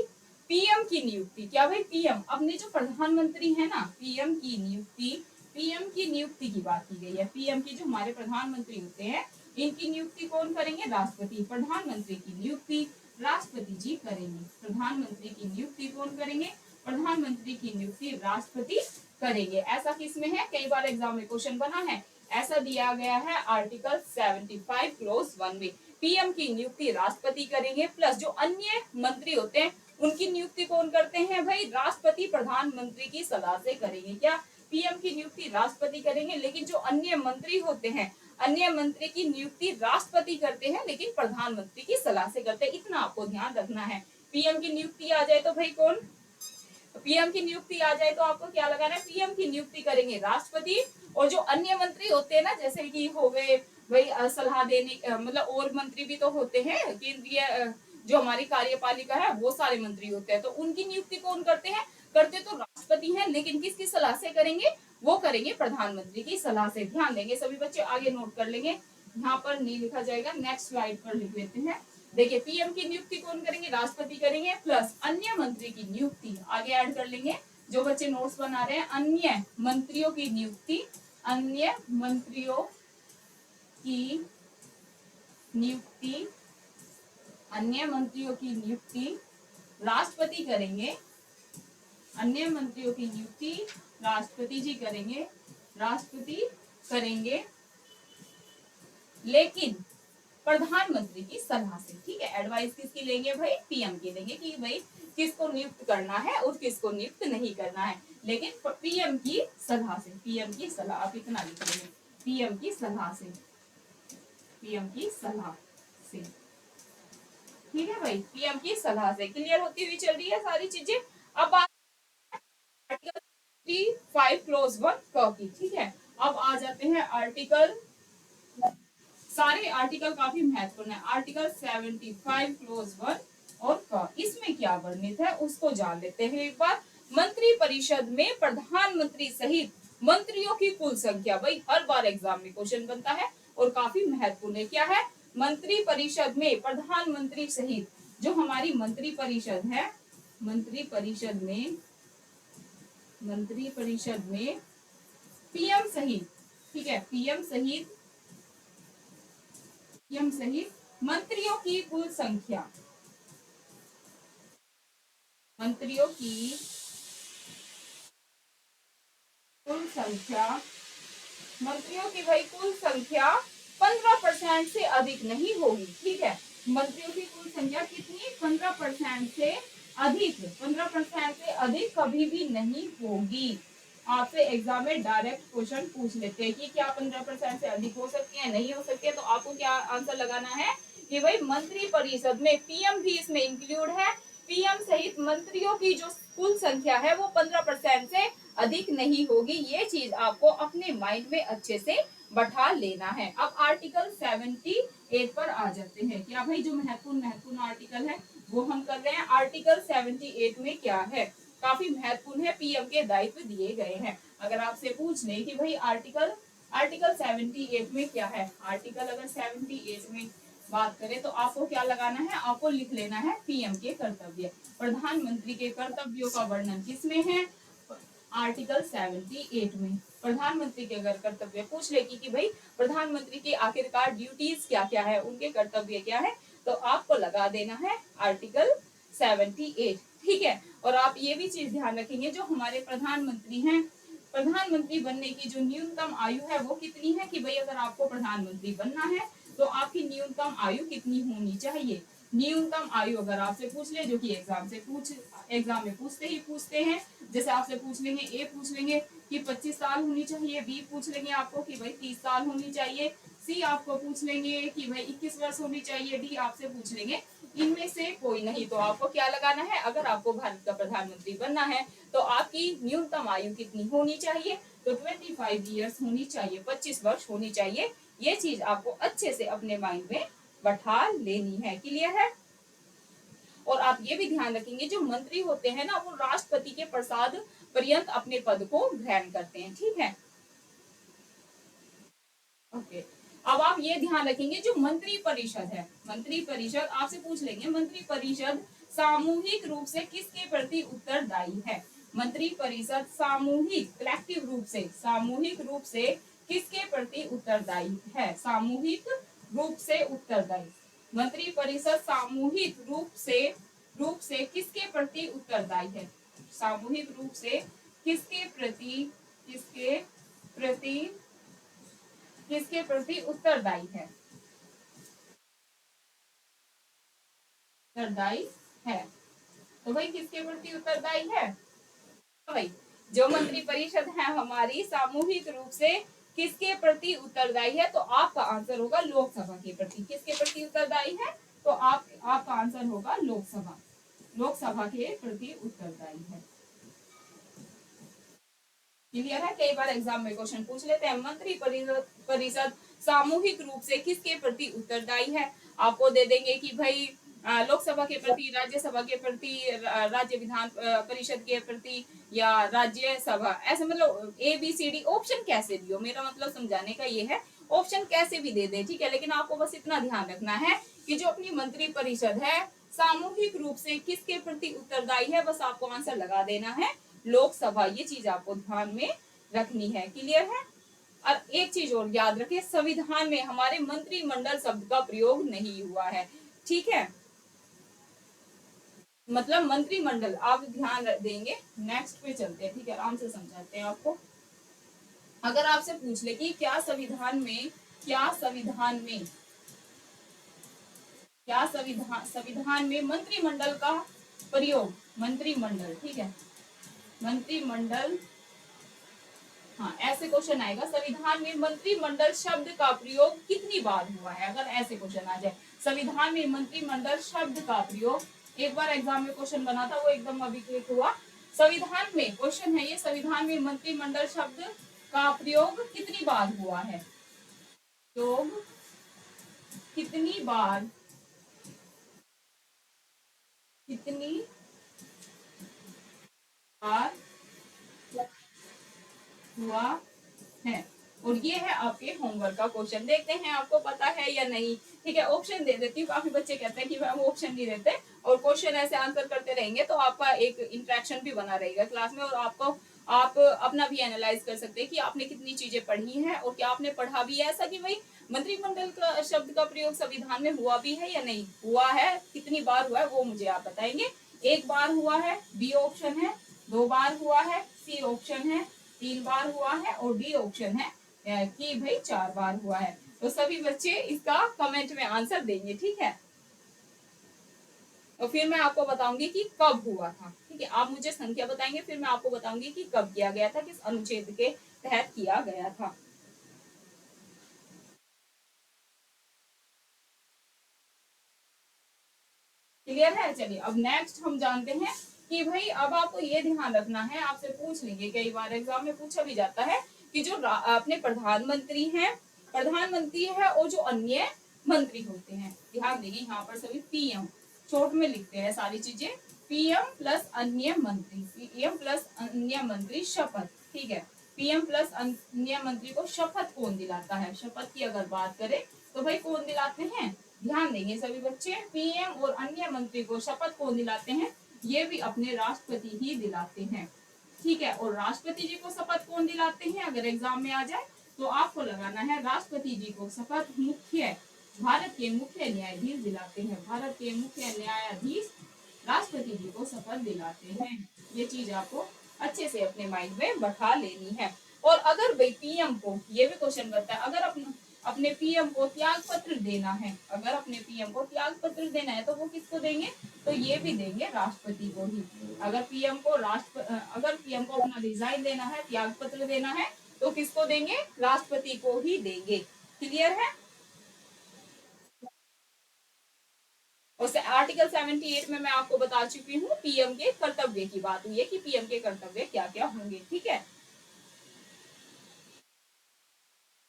पीएम की नियुक्ति, क्या भाई पीएम, अपने जो प्रधानमंत्री है ना, पीएम की नियुक्ति, पीएम की नियुक्ति की बात की गई है। पीएम की जो हमारे प्रधानमंत्री होते हैं, इनकी नियुक्ति कौन करेंगे, राष्ट्रपति। प्रधानमंत्री की नियुक्ति राष्ट्रपति जी करेंगे, प्रधानमंत्री की नियुक्ति कौन करेंगे, प्रधानमंत्री की नियुक्ति राष्ट्रपति करेंगे। ऐसा किसमें है, कई बार एग्जाम में क्वेश्चन बना है, ऐसा दिया गया है आर्टिकल 75 क्लोज 1 में। पीएम की नियुक्ति राष्ट्रपति करेंगे, प्लस जो अन्य मंत्री होते हैं उनकी नियुक्ति कौन करते हैं भाई, राष्ट्रपति प्रधानमंत्री की सलाह से करेंगे। क्या, पीएम की नियुक्ति राष्ट्रपति करेंगे, लेकिन जो अन्य मंत्री होते हैं, अन्य मंत्री की नियुक्ति राष्ट्रपति करते हैं, लेकिन प्रधानमंत्री की सलाह से करते हैं। इतना आपको ध्यान रखना है। पीएम की नियुक्ति आ जाए तो भाई कौन, पीएम की नियुक्ति आ जाए तो आपको क्या लगाना है, पीएम की नियुक्ति करेंगे राष्ट्रपति, और जो अन्य मंत्री होते हैं ना, जैसे कि हो गए भाई सलाह देने, मतलब और मंत्री भी तो होते हैं, केंद्रीय जो हमारी कार्यपालिका है वो सारे मंत्री होते हैं, तो उनकी नियुक्ति कौन करते हैं, करते तो राष्ट्रपति हैं, लेकिन किसकी सलाह से करेंगे, वो करेंगे प्रधानमंत्री की सलाह से। ध्यान देंगे सभी बच्चे, आगे नोट कर लेंगे, यहाँ पर नहीं लिखा जाएगा, नेक्स्ट स्लाइड पर लिख लेते हैं। देखिए, पीएम की नियुक्ति कौन करेंगे, राष्ट्रपति करेंगे, प्लस अन्य मंत्री की नियुक्ति आगे ऐड कर लेंगे। जो बच्चे नोट्स बना रहे हैं, अन्य मंत्रियों की नियुक्ति, अन्य मंत्रियों की नियुक्ति, अन्य मंत्रियों की नियुक्ति राष्ट्रपति करेंगे, अन्य मंत्रियों की नियुक्ति राष्ट्रपति जी करेंगे, राष्ट्रपति करेंगे, लेकिन प्रधानमंत्री की सलाह से। ठीक है, एडवाइस किसकी लेंगे भाई, पीएम की लेंगे कि भाई किसको नियुक्त करना है और किसको नियुक्त नहीं करना है, लेकिन पीएम की सलाह से, पीएम की सलाह, आप इतना लिख लेंगे, पीएम की सलाह से, पीएम की सलाह से। ठीक है भाई, पीएम की सलाह से। क्लियर होती हुई चल रही है सारी चीजें। अब बात आर्टिकल 5 क्लोज 1 की, ठीक है। अब आ जाते हैं आर्टिकल, सारे आर्टिकल काफी महत्वपूर्ण है। आर्टिकल 75 क्लोज 1 और क, इसमें क्या वर्णित है उसको जान लेते हैं एक बार। मंत्री परिषद में प्रधानमंत्री सहित मंत्रियों की कुल संख्या, भाई हर बार एग्जाम में क्वेश्चन बनता है और काफी महत्वपूर्ण है। क्या है, मंत्री परिषद में प्रधानमंत्री सहित जो हमारी मंत्री परिषद है, मंत्री परिषद में, मंत्री परिषद में पीएम सहित, ठीक है, पीएम सहित, पीएम सहित मंत्रियों की कुल संख्या, मंत्रियों की संख्या, मंत्रियों की भाई कुल संख्या 15% से अधिक नहीं होगी। ठीक है, मंत्रियों की कुल संख्या कितनी, 15% से अधिक, 15% से अधिक कभी भी नहीं होगी। आपसे एग्जाम में डायरेक्ट क्वेश्चन पूछ लेते हैं कि क्या 15% से अधिक हो सकती है, नहीं हो सकती है, तो आपको क्या आंसर लगाना है कि भाई मंत्री परिषद में पीएम भी इसमें इंक्लूड है, पीएम सहित मंत्रियों की जो कुल संख्या है वो 15% से अधिक नहीं होगी। ये चीज आपको अपने माइंड में अच्छे से बैठा लेना है। अब आर्टिकल 78 पर आ जाते हैं। क्या भाई जो महत्वपूर्ण आर्टिकल है वो हम कर रहे हैं। आर्टिकल 78 में क्या है, काफी महत्वपूर्ण है, पीएम के दायित्व दिए गए हैं। अगर आपसे पूछ ले कि भाई आर्टिकल 78 में क्या है, आर्टिकल अगर 78 में बात करें तो आपको क्या लगाना है, आपको लिख लेना है पीएम के कर्तव्य। प्रधानमंत्री के कर्तव्यों का वर्णन किसमें है, आर्टिकल 78 में। प्रधानमंत्री के अगर कर्तव्य पूछ लेगी कि भाई प्रधानमंत्री की आखिरकार ड्यूटीज क्या क्या है, उनके कर्तव्य क्या है, तो आपको लगा देना है आर्टिकल 78। ठीक है, और आप ये भी चीज ध्यान रखेंगे जो हमारे प्रधानमंत्री हैं, प्रधानमंत्री बनने की जो न्यूनतम आयु है वो कितनी है, कि भाई अगर आपको प्रधानमंत्री बनना है तो आपकी न्यूनतम आयु कितनी होनी चाहिए। न्यूनतम आयु अगर आपसे पूछ ले, जो कि एग्जाम में पूछते हैं, जैसे आपसे पूछ लेंगे, ए पूछ लेंगे कि 25 साल होनी चाहिए, बी पूछ लेंगे आपको कि भाई 30 साल होनी चाहिए, सी आपको पूछ लेंगे कि भाई 21 वर्ष होनी चाहिए, डी आपसे पूछ लेंगे इनमें से कोई नहीं, तो आपको क्या लगाना है, अगर आपको भारत का प्रधानमंत्री बनना है तो आपकी न्यूनतम आयु कितनी होनी चाहिए, तो 25 ईयर्स होनी चाहिए, 25 वर्ष होनी चाहिए। ये चीज आपको अच्छे से अपने माइंड में बैठा लेनी है। क्लियर है। और आप ये भी ध्यान रखेंगे जो मंत्री होते हैं ना वो राष्ट्रपति के प्रसाद पर्यंत अपने पद को ग्रहण करते हैं। ठीक है, ओके। अब आप ये ध्यान रखेंगे जो मंत्री परिषद है, मंत्री परिषद आपसे पूछ लेंगे मंत्री परिषद सामूहिक रूप से किसके प्रति उत्तरदायी है। मंत्री परिषद सामूहिक रूप से किसके प्रति उत्तरदायी है, सामूहिक रूप से उत्तरदायी। मंत्री परिषद सामूहिक रूप से किसके प्रति उत्तरदायी है, सामूहिक रूप से प्रति किसके प्रति उत्तरदायी है, उत्तरदायी है। तो भाई किसके प्रति उत्तरदायी है, तो भाई जो मंत्री परिषद है हमारी सामूहिक रूप से किसके प्रति उत्तरदायी है, तो आपका आंसर होगा लोकसभा के प्रति। किसके प्रति उत्तरदायी है, तो आपका आंसर होगा लोकसभा के प्रति उत्तरदायी है। क्लियर है। कई बार एग्जाम में क्वेश्चन पूछ लेते हैं मंत्री परिषद सामूहिक रूप से किसके प्रति उत्तरदायी है, आपको दे देंगे कि भाई लोकसभा के प्रति, राज्यसभा के प्रति, राज्य विधान परिषद के प्रति, या राज्यसभा, ऐसे मतलब ABCD ऑप्शन कैसे दियो, मेरा मतलब समझाने का ये है ऑप्शन कैसे भी दे दे। ठीक है, लेकिन आपको बस इतना ध्यान रखना है कि जो अपनी मंत्री परिषद है सामूहिक रूप से किसके प्रति उत्तरदायी है, बस आपको आंसर लगा देना है लोकसभा। ये चीज आपको ध्यान में रखनी है। क्लियर है। और एक चीज और याद रखें, संविधान में हमारे मंत्रिमंडल शब्द का प्रयोग नहीं हुआ है। ठीक है, मतलब मंत्रिमंडल आप ध्यान देंगे। नेक्स्ट पे चलते हैं। ठीक है, आराम से समझाते हैं आपको। अगर आपसे पूछ ले कि क्या संविधान में मंत्रिमंडल का प्रयोग, मंत्रिमंडल, ठीक है, मंत्रिमंडल, हाँ ऐसे क्वेश्चन आएगा, संविधान में मंत्रिमंडल शब्द का प्रयोग कितनी बार हुआ है, अगर ऐसे क्वेश्चन आ जाए संविधान में मंत्रिमंडल शब्द का प्रयोग। एक बार एग्जाम में क्वेश्चन बना था, वो एकदम अभी क्लिक हुआ। संविधान में क्वेश्चन है ये, संविधान में मंत्रिमंडल शब्द का प्रयोग कितनी बार हुआ है, प्रयोग कितनी बार हुआ है। और ये है आपके होमवर्क का क्वेश्चन, देखते हैं आपको पता है या नहीं। ठीक है, ऑप्शन दे देती हूँ। काफी बच्चे कहते हैं कि हम ऑप्शन नहीं देते, और क्वेश्चन ऐसे आंसर करते रहेंगे तो आपका एक इंटरेक्शन भी बना रहेगा क्लास में, और आप अपना भी एनालाइज कर सकते हैं कि आपने कितनी चीजें पढ़ी हैं और क्या आपने पढ़ा भी है ऐसा कि भाई मंत्रिमंडल का शब्द का प्रयोग संविधान में हुआ भी है या नहीं हुआ है, कितनी बार हुआ है वो मुझे आप बताएंगे। 1 बार हुआ है, बी ऑप्शन है, 2 बार हुआ है, सी ऑप्शन है, 3 बार हुआ है, और डी ऑप्शन है कि भाई 4 बार हुआ है। तो सभी बच्चे इसका कमेंट में आंसर देंगे, ठीक है। और फिर मैं आपको बताऊंगी कि कब हुआ था, ठीक है। आप मुझे संख्या बताएंगे, फिर मैं आपको बताऊंगी कि कब किया गया था, किस अनुच्छेद के तहत किया गया था। क्लियर है। चलिए अब नेक्स्ट हम जानते हैं कि भाई अब आपको ये ध्यान रखना है, आपसे पूछ लेंगे, कई बार एग्जाम में पूछा भी जाता है कि जो अपने प्रधानमंत्री हैं, प्रधानमंत्री है, और जो अन्य मंत्री होते हैं, ध्यान देंगे यहाँ पर सभी पीएम शॉर्ट में लिखते हैं सारी चीजें, पीएम प्लस अन्य मंत्री, पीएम प्लस अन्य मंत्री शपथ, ठीक है। पीएम प्लस अन्य मंत्री को शपथ कौन दिलाता है, शपथ की अगर बात करें तो भाई कौन दिलाते हैं, ध्यान देंगे सभी बच्चे, पीएम और अन्य मंत्री को शपथ कौन दिलाते हैं, ये भी अपने राष्ट्रपति ही दिलाते हैं, ठीक है। और राष्ट्रपति जी को शपथ कौन दिलाते हैं, अगर एग्जाम में आ जाए तो आपको लगाना है राष्ट्रपति जी को शपथ मुख्य भारत के मुख्य न्यायाधीश दिलाते हैं, भारत के मुख्य न्यायाधीश राष्ट्रपति जी को शपथ दिलाते हैं। ये चीज आपको अच्छे से अपने माइंड में बैठा लेनी है। और अगर भाई पीएम को, ये भी क्वेश्चन बनता है, अगर अपने पीएम को त्याग पत्र देना है, अगर अपने पीएम को त्याग पत्र देना है तो वो किसको देंगे, तो ये भी देंगे राष्ट्रपति को ही। अगर पीएम को अगर पीएम को अपना रिजाइन देना है, त्याग पत्र देना है, तो किसको देंगे, राष्ट्रपति को ही देंगे। क्लियर है। और आर्टिकल 78 में मैं आपको बता चुकी हूँ, पीएम के कर्तव्य की बात हुई है कि पीएम के कर्तव्य क्या क्या होंगे, ठीक है।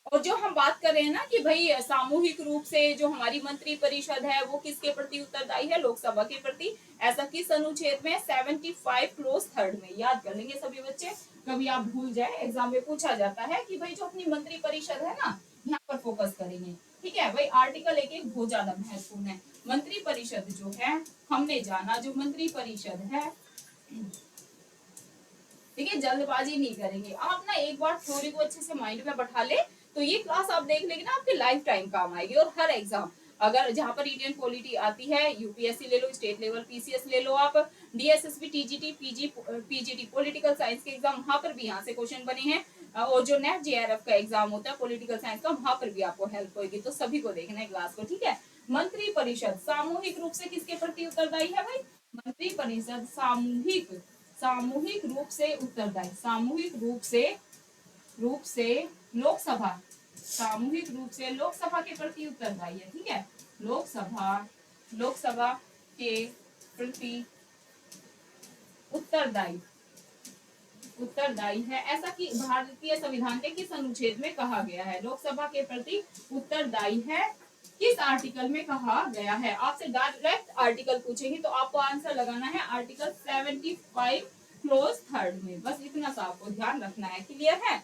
और जो हम बात कर रहे हैं ना कि भाई सामूहिक रूप से जो हमारी मंत्री परिषद है वो किसके प्रति उत्तरदायी है, लोकसभा के प्रति। ऐसा किस अनुच्छेद में, 75 क्लोज थर्ड में, याद कर लेंगे सभी बच्चे, कभी आप भूल जाए, एग्जाम में पूछा जाता है कि भाई जो अपनी मंत्री परिषद है ना, यहाँ पर फोकस करेंगे, ठीक है। भाई आर्टिकल 1 बहुत ज्यादा महत्वपूर्ण है। मंत्री परिषद जो है, हमने जाना जो मंत्री परिषद है, ठीक है, जल्दबाजी नहीं करेंगे। आप ना एक बार थ्योरी को अच्छे से माइंड में बैठा ले तो ये क्लास आप देख लेंगे ना, आपके लाइफ टाइम काम आएगी। और हर एग्जाम, अगर जहां पर इंडियन पॉलिटी आती है, यूपीएससी ले लो, स्टेट लेवल पीसीएस ले लो आप, DSSB, TGT, PGT political science के एग्जाम, वहां पर भी यहाँ से क्वेश्चन बने हैं। और जो नेट जेआरएफ का एग्जाम होता है पॉलिटिकल साइंस का, वहां पर भी आपको हेल्प होगी। तो सभी को देखना है क्लास को, ठीक है। मंत्री परिषद सामूहिक रूप से किसके प्रति उत्तरदायी है भाई, मंत्री परिषद सामूहिक रूप से उत्तरदायी, सामूहिक रूप से लोकसभा, सामूहिक रूप से लोकसभा के प्रति उत्तरदायी है, ठीक है। लोकसभा के प्रति उत्तरदायी उत्तरदायी है, ऐसा कि भारतीय संविधान के किस अनुच्छेद में कहा गया है, लोकसभा के प्रति उत्तरदायी है, किस आर्टिकल में कहा गया है। आपसे डायरेक्ट आर्टिकल पूछेंगे तो आपको आंसर लगाना है आर्टिकल 75 क्लोज थर्ड में, बस इतना सा आपको ध्यान रखना है। क्लियर है।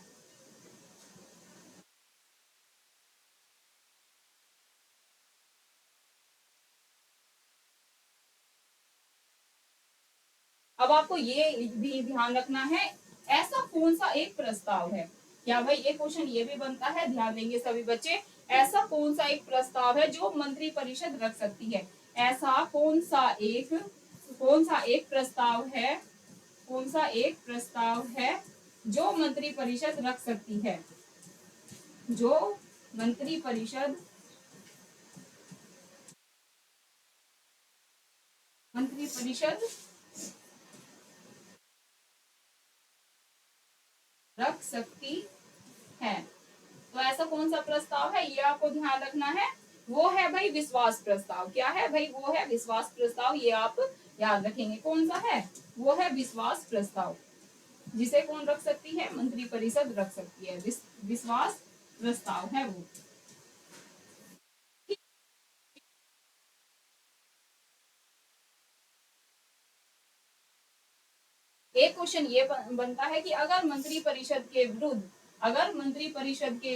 अब आपको ये भी ध्यान रखना है, ऐसा कौन सा एक प्रस्ताव है, क्या भाई एक क्वेश्चन ये भी बनता है, ध्यान देंगे सभी बच्चे, ऐसा कौन सा एक प्रस्ताव है जो मंत्री परिषद रख सकती है, ऐसा कौन सा एक प्रस्ताव है, कौन सा एक प्रस्ताव है जो मंत्री परिषद रख सकती है, जो मंत्री परिषद मंत्री परिषद रख सकती है। तो ऐसा कौन सा प्रस्ताव है, ये आपको ध्यान रखना है। वो है भाई विश्वास प्रस्ताव, क्या है भाई, वो है विश्वास प्रस्ताव, ये आप याद रखेंगे। कौन सा है, वो है विश्वास प्रस्ताव, जिसे कौन रख सकती है, मंत्री परिषद रख सकती है, विश्वास प्रस्ताव है वो। एक क्वेश्चन ये बनता है कि अगर मंत्री परिषद के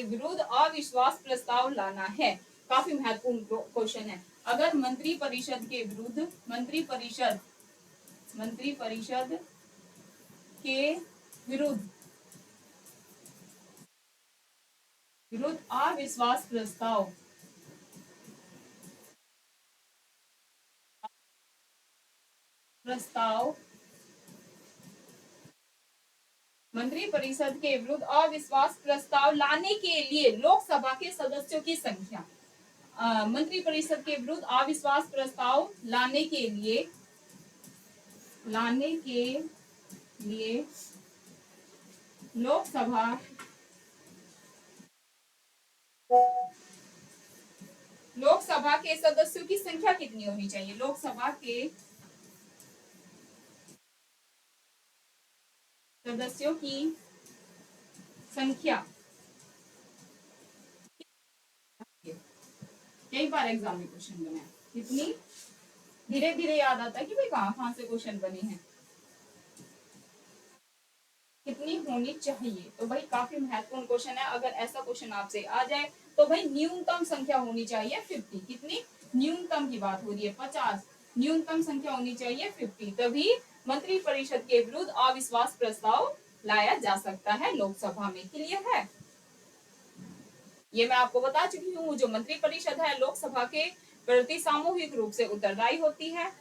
विरुद्ध अविश्वास प्रस्ताव लाना है, काफी महत्वपूर्ण क्वेश्चन है। अगर मंत्री परिषद के विरुद्ध विरुद्ध अविश्वास प्रस्ताव मंत्री परिषद के विरुद्ध अविश्वास प्रस्ताव लाने के लिए लोकसभा के सदस्यों की संख्या। मंत्री परिषद के विरुद्ध अविश्वास प्रस्ताव लाने के लिए लोकसभा के सदस्यों की संख्या कितनी होनी चाहिए? लोकसभा के सदस्यों की संख्या। कई बार एग्जाम में क्वेश्चन बना है, कितनी, धीरे धीरे याद आता है कि भाई कहाँ से क्वेश्चन बने हैं। कितनी होनी चाहिए? तो भाई काफी महत्वपूर्ण क्वेश्चन है। अगर ऐसा क्वेश्चन आपसे आ जाए तो भाई न्यूनतम संख्या होनी चाहिए 50। कितनी? न्यूनतम की बात हो रही है 50। न्यूनतम संख्या होनी चाहिए 50, तभी मंत्री परिषद के विरुद्ध अविश्वास प्रस्ताव लाया जा सकता है लोकसभा में। क्लियर है? ये मैं आपको बता चुकी हूँ, जो मंत्री परिषद है लोकसभा के प्रति सामूहिक रूप से उत्तरदायी होती है।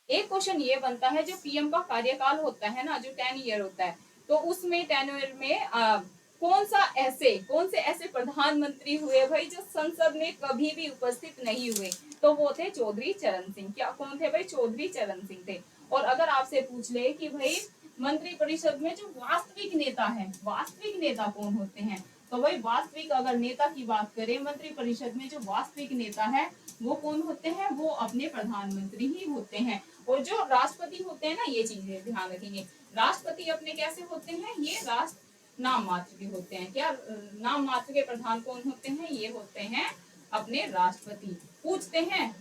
एक क्वेश्चन ये बनता है, जो पीएम का कार्यकाल होता है ना, जो 10 ईयर होता है, तो उसमें 10 ईयर में कौन से ऐसे प्रधानमंत्री हुए भाई जो संसद में कभी भी उपस्थित नहीं हुए? तो वो थे चौधरी चरण सिंह। क्या कौन थे भाई? चौधरी चरण सिंह थे। और अगर आपसे पूछ ले कि भाई मंत्री परिषद में जो वास्तविक नेता है, वास्तविक नेता कौन होते हैं, तो भाई वास्तविक अगर नेता की बात करें, मंत्री परिषद में जो वास्तविक नेता है वो कौन होते हैं? वो अपने प्रधानमंत्री ही होते हैं। और जो राष्ट्रपति होते हैं ना, ये चीजें ध्यान रखेंगे, राष्ट्रपति अपने कैसे होते हैं? ये राष्ट्र नाम मात्र के होते हैं। क्या नाम मात्र के प्रधान कौन होते हैं? ये होते हैं अपने राष्ट्रपति। पूछते हैं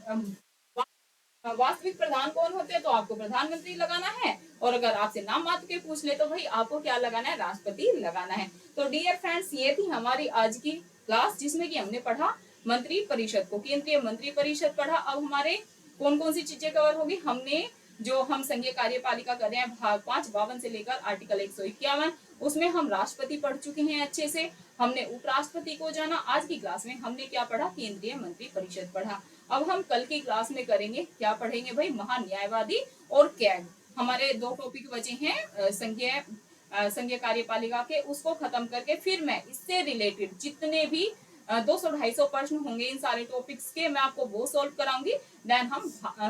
वास्तविक प्रधान कौन होते हैं, तो आपको प्रधानमंत्री लगाना है। और अगर आपसे नाम मात्र के पूछ ले तो भाई आपको क्या लगाना है? राष्ट्रपति लगाना है। तो डियर फ्रेंड्स, ये थी हमारी आज की क्लास, जिसमें कि हमने पढ़ा मंत्री परिषद को, केंद्रीय मंत्री परिषद पढ़ा। अब हमारे कौन कौन सी चीजें कवर होगी? हमने जो हम संघीय कार्यपालिका कर रहे हैं, भाग 5 52 से लेकर आर्टिकल 151, उसमें हम राष्ट्रपति पढ़ चुके हैं अच्छे से। हमने उपराष्ट्रपति को जाना। आज की क्लास में हमने क्या पढ़ा? केंद्रीय मंत्री परिषद पढ़ा। अब हम कल की क्लास में करेंगे, क्या पढ़ेंगे भाई? महान्यायवादी और कैग। हमारे 2 टॉपिक बचे हैं संघीय कार्यपालिका के, उसको खत्म करके फिर मैं इससे रिलेटेड जितने भी 200-250 प्रश्न होंगे इन सारे टॉपिक्स के, मैं आपको वो सॉल्व कराऊंगी। देन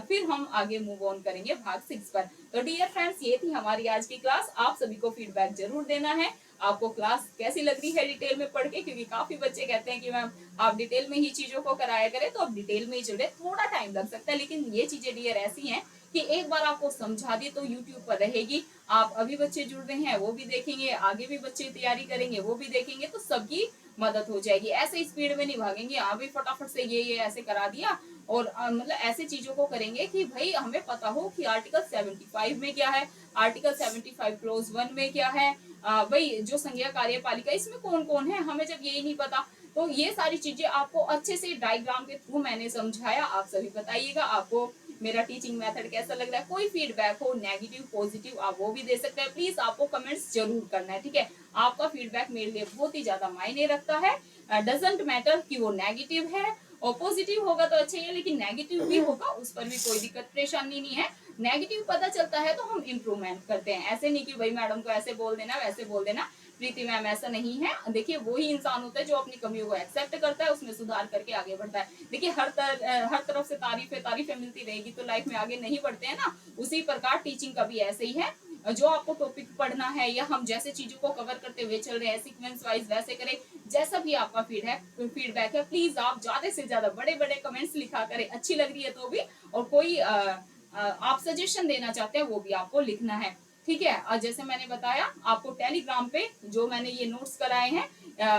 फिर हम आगे मूव ऑन करेंगे भाग 6 पर। तो डियर फ्रेंड्स, ये थी हमारी आज की क्लास। आप सभी को फीडबैक जरूर देना है, आपको क्लास कैसी लग रही है डिटेल में पढ़ के, क्योंकि काफी बच्चे कहते हैं कि मैम आप डिटेल में ही चीजों को कराया करें। तो आप डिटेल में ही चले, थोड़ा टाइम लग सकता है, लेकिन ये चीजें डियर ऐसी हैं कि एक बार आपको समझा दी तो YouTube पर रहेगी। आप अभी बच्चे जुड़ रहे हैं वो भी देखेंगे, आगे भी बच्चे तैयारी करेंगे वो भी देखेंगे, तो सबकी मदद हो जाएगी। ऐसे स्पीड में नहीं भागेंगे, आप भी फटाफट से ये ऐसे करा दिया, और मतलब ऐसे चीजों को करेंगे कि भाई हमें पता हो कि आर्टिकल 75 में क्या है, आर्टिकल 75 क्लोज 1 में क्या है, भाई जो संघीय कार्यपालिका इसमें कौन कौन है, हमें जब यही नहीं पता, तो ये सारी चीजें आपको अच्छे से डायग्राम के थ्रू मैंने समझाया। आप सभी बताइएगा आपको मेरा टीचिंग मेथड कैसा लग रहा है। कोई फीडबैक हो, नेगेटिव पॉजिटिव, आप वो भी दे सकते हैं। प्लीज आपको कमेंट्स जरूर करना है, ठीक है? आपका फीडबैक मेरे लिए बहुत ही ज्यादा मायने रखता है। डजेंट मैटर कि वो नेगेटिव है, और पॉजिटिव होगा तो अच्छा ही है, लेकिन नेगेटिव भी होगा उस पर भी कोई दिक्कत परेशानी नहीं है। नेगेटिव पता चलता है तो हम इम्प्रूवमेंट करते हैं। ऐसे नहीं कि भाई मैडम को ऐसे बोल देना वैसे बोल देना, प्रीति मैम ऐसा नहीं है। देखिए वही इंसान होता है जो अपनी कमियों को एक्सेप्ट करता है, उसमें सुधार करके आगे बढ़ता है। देखिए हर तरफ से तारीफें मिलती रहेगी तो लाइफ में आगे नहीं बढ़ते हैं ना। उसी प्रकार टीचिंग का भी ऐसे ही है, जो आपको टॉपिक पढ़ना है या हम जैसे चीजों को कवर करते हुए चल रहे हैं सीक्वेंस वाइज, वैसे करें। जैसा भी आपका फीडबैक है, प्लीज आप ज्यादा से ज्यादा बड़े बड़े कमेंट्स लिखा करें, अच्छी लग रही है तो भी, और कोई आप सजेशन देना चाहते हैं वो भी आपको लिखना है, ठीक है? और जैसे मैंने बताया आपको टेलीग्राम पे जो मैंने ये नोट्स कराए हैं,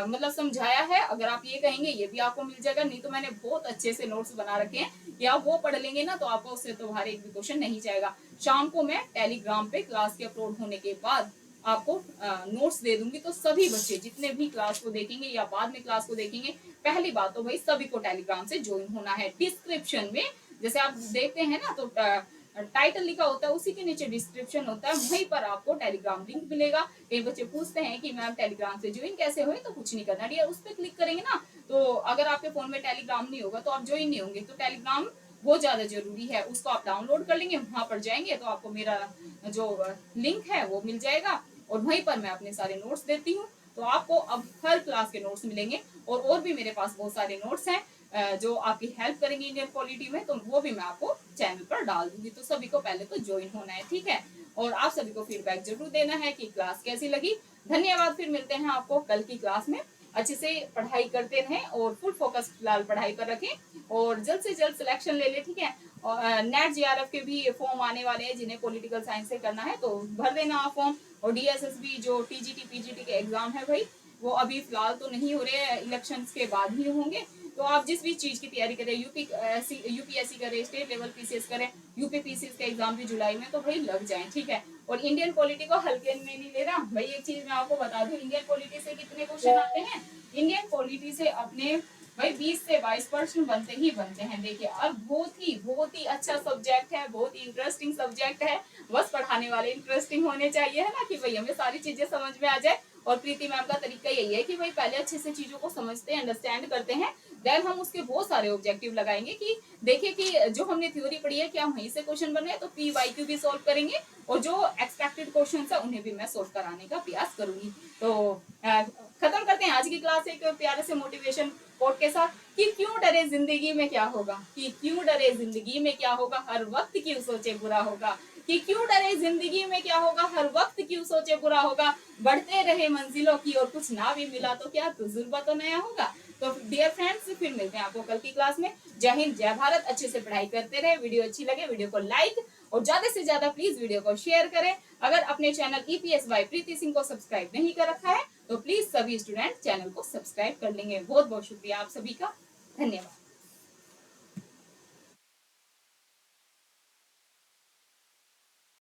मतलब समझाया है, अगर आप ये कहेंगे ये भी आपको मिल जाएगा। नहीं तो मैंने बहुत अच्छे से नोट्स बना रखे हैं, या वो पढ़ लेंगे ना तो आपको उससे तो बाहर एक भी क्वेश्चन नहीं जाएगा। शाम को मैं टेलीग्राम पे क्लास के अपलोड होने के बाद आपको नोट्स दे दूंगी, तो सभी बच्चे जितने भी क्लास को देखेंगे या बाद में क्लास को देखेंगे, पहली बात तो भाई सभी को टेलीग्राम से ज्वाइन होना है। डिस्क्रिप्शन में जैसे आप देखते हैं ना, तो टाइटल लिखा होता है उसी के नीचे डिस्क्रिप्शन होता है, वहीं पर आपको टेलीग्राम लिंक मिलेगा। कई बच्चे पूछते हैं कि मैम टेलीग्राम से ज्वाइन कैसे हुए, तो कुछ नहीं करना डियर, उस पर क्लिक करेंगे ना, तो अगर आपके फोन में टेलीग्राम नहीं होगा तो आप ज्वाइन नहीं होंगे। तो टेलीग्राम बहुत ज्यादा जरूरी है, उसको आप डाउनलोड कर लेंगे, वहां पर जाएंगे तो आपको मेरा जो लिंक है वो मिल जाएगा, और वहीं पर मैं अपने सारे नोट्स देती हूँ। तो आपको अब हर क्लास के नोट्स मिलेंगे, और भी मेरे पास बहुत सारे नोट्स हैं जो आपकी हेल्प करेंगे इंडियन पॉलिटी में, तो वो भी मैं आपको चैनल पर डाल दूंगी। तो सभी को पहले तो ज्वाइन होना है, ठीक है, और आप सभी को फीडबैक जरूर देना है कि क्लास कैसी लगी। धन्यवाद, फिर मिलते हैं आपको कल की क्लास में। अच्छे से पढ़ाई करते रहें और फुल फोकस फिलहाल पढ़ाई पर रखें, और जल्द से जल्द सिलेक्शन ले ले, ठीक है। और नेट जीआरएफ के भी फॉर्म आने वाले हैं, जिन्हें पॉलिटिकल साइंस से करना है तो भर देना आप फॉर्म। और डीएसएसबी जो टीजीटी पीजीटी के एग्जाम है भाई, वो अभी फिलहाल तो नहीं हो रहे हैं, इलेक्शंस के बाद ही होंगे। तो आप जिस भी चीज की तैयारी करें, यूपीएससी करें, स्टेट लेवल पीसीएस करें, यूपी पीसीएस का एग्जाम भी जुलाई में, तो भाई लग जाए, ठीक है। और इंडियन पॉलिटी को हल्के में नहीं लेना भाई। एक चीज मैं आपको बता दूं, इंडियन पॉलिटी से कितने क्वेश्चन आते हैं, इंडियन पॉलिटी से अपने भाई 20 से 22% बनते ही बनते हैं। देखिए, और बहुत ही अच्छा सब्जेक्ट है, बहुत ही इंटरेस्टिंग सब्जेक्ट है। बस पढ़ाने वाले इंटरेस्टिंग होने चाहिए, है ना, कि भाई हमें सारी चीजें समझ में आ जाए। और प्रीति मैम का तरीका यही है कि भाई पहले अच्छे से चीजों को समझते हैं, अंडरस्टैंड करते हैं, देन हम उसके बहुत सारे ऑब्जेक्टिव लगाएंगे कि देखिए कि जो हमने थ्योरी पढ़ी है क्या वहीं से क्वेश्चन बन रहे हैं, तो PYQ भी सॉल्व करेंगे, और जो एक्सपेक्टेड क्वेश्चन है उन्हें भी मैं सॉल्व कराने का प्रयास करूंगी। तो खत्म करते हैं आज की क्लास एक प्यारे से मोटिवेशन कोट के साथ कि क्यों डरे जिंदगी में क्या होगा, कि क्यों डरे जिंदगी में क्या होगा, हर वक्त क्यों सोचे बुरा होगा, कि क्यों डरे जिंदगी में क्या होगा, हर वक्त क्यों सोचे बुरा होगा, बढ़ते रहे मंजिलों की और कुछ ना भी मिला तो क्या तजुर्बा तो नया होगा। तो डियर फ्रेंड्स, फिर मिलते हैं आपको कल की क्लास में। जय हिंद, जय भारत, अच्छे से पढ़ाई करते रहे। वीडियो अच्छी लगे वीडियो को लाइक और ज्यादा से ज्यादा प्लीज वीडियो को शेयर करें। अगर अपने चैनल EPS बाय प्रीति सिंह को सब्सक्राइब नहीं कर रखा है तो प्लीज सभी स्टूडेंट चैनल को सब्सक्राइब कर लेंगे। बहुत बहुत शुक्रिया आप सभी का, धन्यवाद।